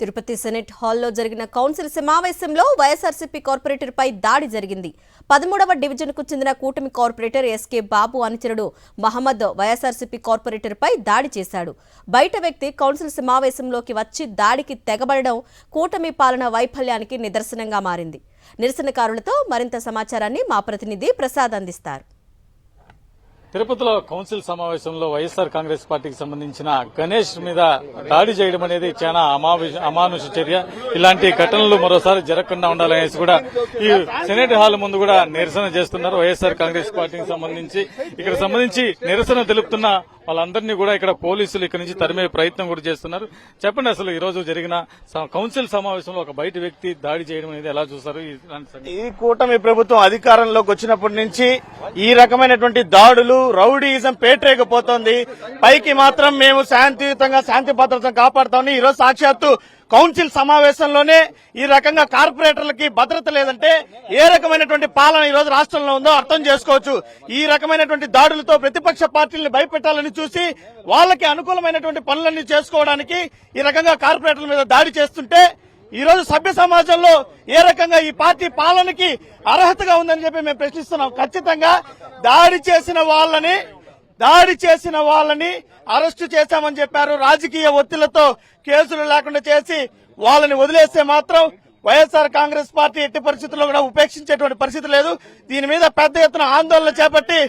Tirupati senate హాల్లో జరిగిన council సమావేశంలో వైఎస్ఆర్సీపీ కార్పొరేటర్పై దాడి జరిగింది. 13వ డివిజన్కు చెందిన కూటమి కార్పొరేటర్ ఎస్కే బాబు అనుచరుడు మహమ్మద్ వైఎస్ఆర్సీపీ కార్పొరేటర్పై దాడి చేశాడు. బయట వ్యక్తి కౌన్సిల్ సమావేశంలోకి వచ్చి దాడికి తెగబడడం కూటమి పాలన వైఫల్యానికి నిదర్శనంగా మారింది. నిరసనకారులతో మరింత సమాచారాన్ని మా ప్రతినిధి ప్రసాద్ అందిస్తారు. తిరుపతిలో కౌన్సిల్ సమావేశంలో వైఎస్ఆర్ కాంగ్రెస్ పార్టీకి సంబంధించిన గణేష్ మీద దాడి చేయడం అనేది చాలా అమానుష చర్య. ఇలాంటి ఘటనలు మరోసారి జరగకుండా ఉండాలనేసి కూడా ఈ సెనేట్ హాల్ ముందు కూడా నిరసన చేస్తున్నారు. వైఎస్ఆర్ కాంగ్రెస్ పార్టీకి సంబంధించి నిరసన తెలుపుతున్న వాళ్ళందరినీ కూడా ఇక్కడ పోలీసులు ఇక్కడ నుంచి తరిమే ప్రయత్నం కూడా చేస్తున్నారు. చెప్పండి, అసలు ఈ రోజు జరిగిన కౌన్సిల్ సమావేశంలో ఒక బయట వ్యక్తి దాడి చేయడం అనేది ఎలా చూస్తారు? ఈ కూటమి ప్రభుత్వం అధికారంలోకి వచ్చినప్పటి నుంచి ఈ రకమైనటువంటి దాడులు, రౌడీయిజం పేటరేకపోతోంది. పైకి మాత్రం మేము శాంతియుతంగా శాంతి భద్రతను కాపాడుతామని ఈ రోజు సాక్షాత్తు కౌన్సిల్ సమావేశంలోనే ఈ రకంగా కార్పొరేటర్లకి భద్రత లేదంటే ఏ రకమైనటువంటి పాలన ఈ రోజు రాష్ట్రంలో ఉందో అర్థం చేసుకోవచ్చు. ఈ రకమైనటువంటి దాడులతో ప్రతిపక్ష పార్టీలను భయపెట్టాలని చూసి వాళ్ళకి అనుకూలమైనటువంటి పనులన్నీ చేసుకోవడానికి ఈ రకంగా కార్పొరేటర్ల మీద దాడి చేస్తుంటే ఈ రోజు సభ్య సమాజంలో ఏ రకంగా ఈ పార్టీ పాలనకి అర్హతగా ఉందని చెప్పి మేము ప్రశ్నిస్తున్నాం. ఖచ్చితంగా దాడి చేసిన వాళ్ళని అరెస్టు చేశామని చెప్పారు. రాజకీయ ఒత్తిళ్లతో కేసులు లేకుండా చేసి వాళ్ళని వదిలేస్తే మాత్రం వైఎస్ఆర్ కాంగ్రెస్ పార్టీ ఎట్టి పరిస్థితుల్లో కూడా ఉపేక్షించేటువంటి పరిస్థితి లేదు. దీని మీద పెద్ద ఎత్తున ఆందోళన చేపట్టి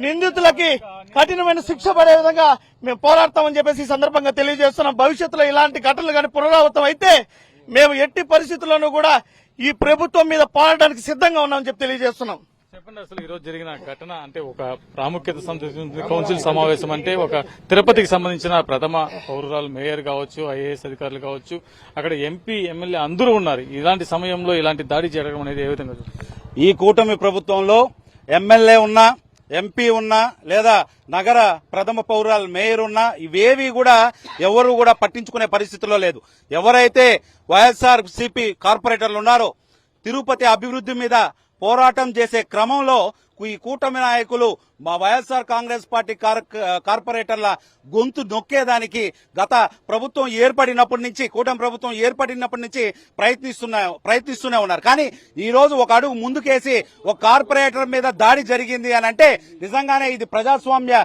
నిందితులకి కఠినమైన శిక్ష పడే విధంగా మేము పోరాడతామని చెప్పేసి ఈ సందర్భంగా తెలియజేస్తున్నాం. భవిష్యత్తులో ఇలాంటి ఘటనలు కానీ పునరావృతం అయితే మేము ఎట్టి పరిస్థితుల్లోనూ కూడా ఈ ప్రభుత్వం మీద పోరాడడానికి సిద్ధంగా ఉన్నామని చెప్పి తెలియజేస్తున్నాం. చెప్పండి, అసలు ఈ రోజు జరిగిన ఘటన అంటే ఒక ప్రాముఖ్యత సంతరించుకుంది. కౌన్సిల్ సమావేశం అంటే ఒక తిరుపతికి సంబంధించిన ప్రథమ పౌరురాలు మేయర్ కావచ్చు, ఐఏఎస్ అధికారులు కావచ్చు, అక్కడ ఎంపీ ఎమ్మెల్యే అందరూ ఉన్నారు. ఇలాంటి సమయంలో ఇలాంటి దాడి జరగడం అనేది ఏ విధంగా? ఈ కూటమి ప్రభుత్వంలో ఎమ్మెల్యే ఉన్నా, ఎంపీ ఉన్నా, లేదా నగర ప్రథమ పౌరాలు మేయర్ ఉన్నా ఇవేవి కూడా ఎవరు కూడా పట్టించుకునే పరిస్థితిలో లేదు. ఎవరైతే వైఎస్ఆర్ సిపి కార్పొరేటర్లు ఉన్నారో తిరుపతి అభివృద్ధి మీద పోరాటం చేసే క్రమంలో ఈ కూటమి నాయకులు మా వైఎస్ఆర్ కాంగ్రెస్ పార్టీ కార్పొరేటర్ల గొంతు నొక్కేదానికి గత ప్రభుత్వం ఏర్పడినప్పటి నుంచి, కూటమి ప్రభుత్వం ఏర్పడినప్పటి నుంచి ప్రయత్నిస్తూనే ఉన్నారు. కానీ ఈ రోజు ఒక అడుగు ముందుకేసి ఒక కార్పొరేటర్ మీద దాడి జరిగింది అని అంటే నిజంగానే ఇది ప్రజాస్వామ్య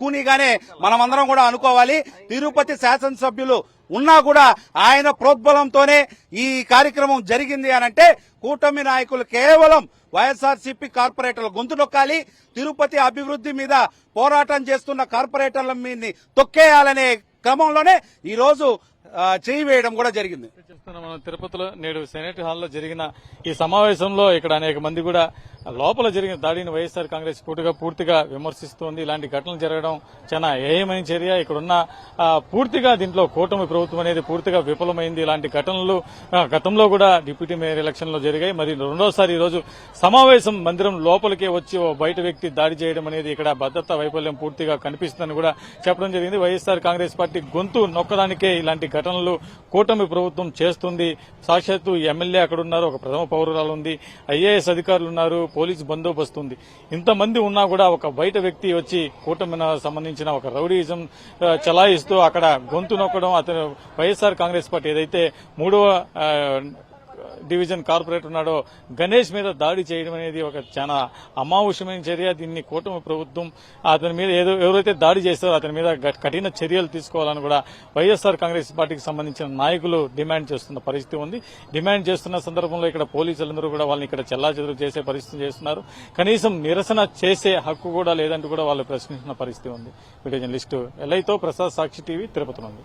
కూనీగానే మనమందరం కూడా అనుకోవాలి. తిరుపతి శాసనసభ్యులు ఉన్నా కూడా ఆయన ప్రోద్బలంతోనే ఈ కార్యక్రమం జరిగింది అనంటే కూటమి నాయకులు కేవలం వైఎస్ఆర్సీపీ కార్పొరేటర్ల గొంతు నొక్కాలి, తిరుపతి అభివృద్ధి మీద పోరాటం చేస్తున్న కార్పొరేటర్ల మీద తొక్కేయాలనే క్రమంలోనే ఈ రోజు చేయి వేయడం కూడా జరిగింది. మనం తిరుపతిలో నేడు సెనేట్ హాల్లో జరిగిన ఈ సమావేశంలో ఇక్కడ అనేక మంది కూడా లోపల జరిగిన దాడిని వైఎస్ఆర్ కాంగ్రెస్ పూర్తిగా విమర్శిస్తోంది. ఇలాంటి ఘటనలు జరగడం చాలా ఏయమైన చర్య. ఇక్కడున్న పూర్తిగా దీంట్లో కూటమి ప్రభుత్వం అనేది పూర్తిగా విఫలమైంది. ఇలాంటి ఘటనలు గతంలో కూడా డిప్యూటీ మేయర్ ఎలక్షన్ లో జరిగాయి. మరి రెండోసారి ఈ రోజు సమావేశం మందిరం లోపలికే వచ్చి ఓ బయట వ్యక్తి దాడి చేయడం అనేది ఇక్కడ భద్రతా వైఫల్యం పూర్తిగా కనిపిస్తుందని కూడా చెప్పడం జరిగింది. వైఎస్ఆర్ కాంగ్రెస్ పార్టీ గొంతు నొక్కడానికే ఇలాంటి ఘటనలు కూటమి ప్రభుత్వం చేస్తుంది. సాక్షాత్తు ఎమ్మెల్యే అక్కడ ఉన్నారు, ఒక ప్రథమ పౌరురాలు ఉంది, ఐఏఎస్ అధికారులు ఉన్నారు, పోలీసు బందోబస్తు ఉంది. ఇంతమంది ఉన్నా కూడా ఒక బయట వ్యక్తి వచ్చి కూటమి సంబంధించిన ఒక రౌడీయిజం చలాయిస్తూ అక్కడ గొంతు నొక్కడం, అతను వైఎస్ఆర్ కాంగ్రెస్ పార్టీ ఏదైతే 3వ డివిజన్ కార్పొరేటర్ ఉన్నాడో గణేష్ మీద దాడి చేయడం అనేది ఒక చాలా అమానుషమైన చర్య. దీన్ని కూటమి ప్రభుత్వం అతని మీద ఎవరైతే దాడి చేస్తారో అతని మీద కఠిన చర్యలు తీసుకోవాలని కూడా వైఎస్ఆర్ కాంగ్రెస్ పార్టీకి సంబంధించిన నాయకులు డిమాండ్ చేస్తున్న పరిస్థితి ఉంది. డిమాండ్ చేస్తున్న సందర్భంలో ఇక్కడ పోలీసులందరూ కూడా వాళ్ళని ఇక్కడ చెల్లాచెదురు చేసే పరిస్థితి చేస్తున్నారు. కనీసం నిరసన చేసే హక్కు కూడా లేదంటూ కూడా వాళ్ళు ప్రశ్నిస్తున్న పరిస్థితి ఉంది. వీడియో జర్నలిస్టు ఎల్ఐతో ప్రసాద్, సాక్షి టీవీ, తిరుపతి నుండి.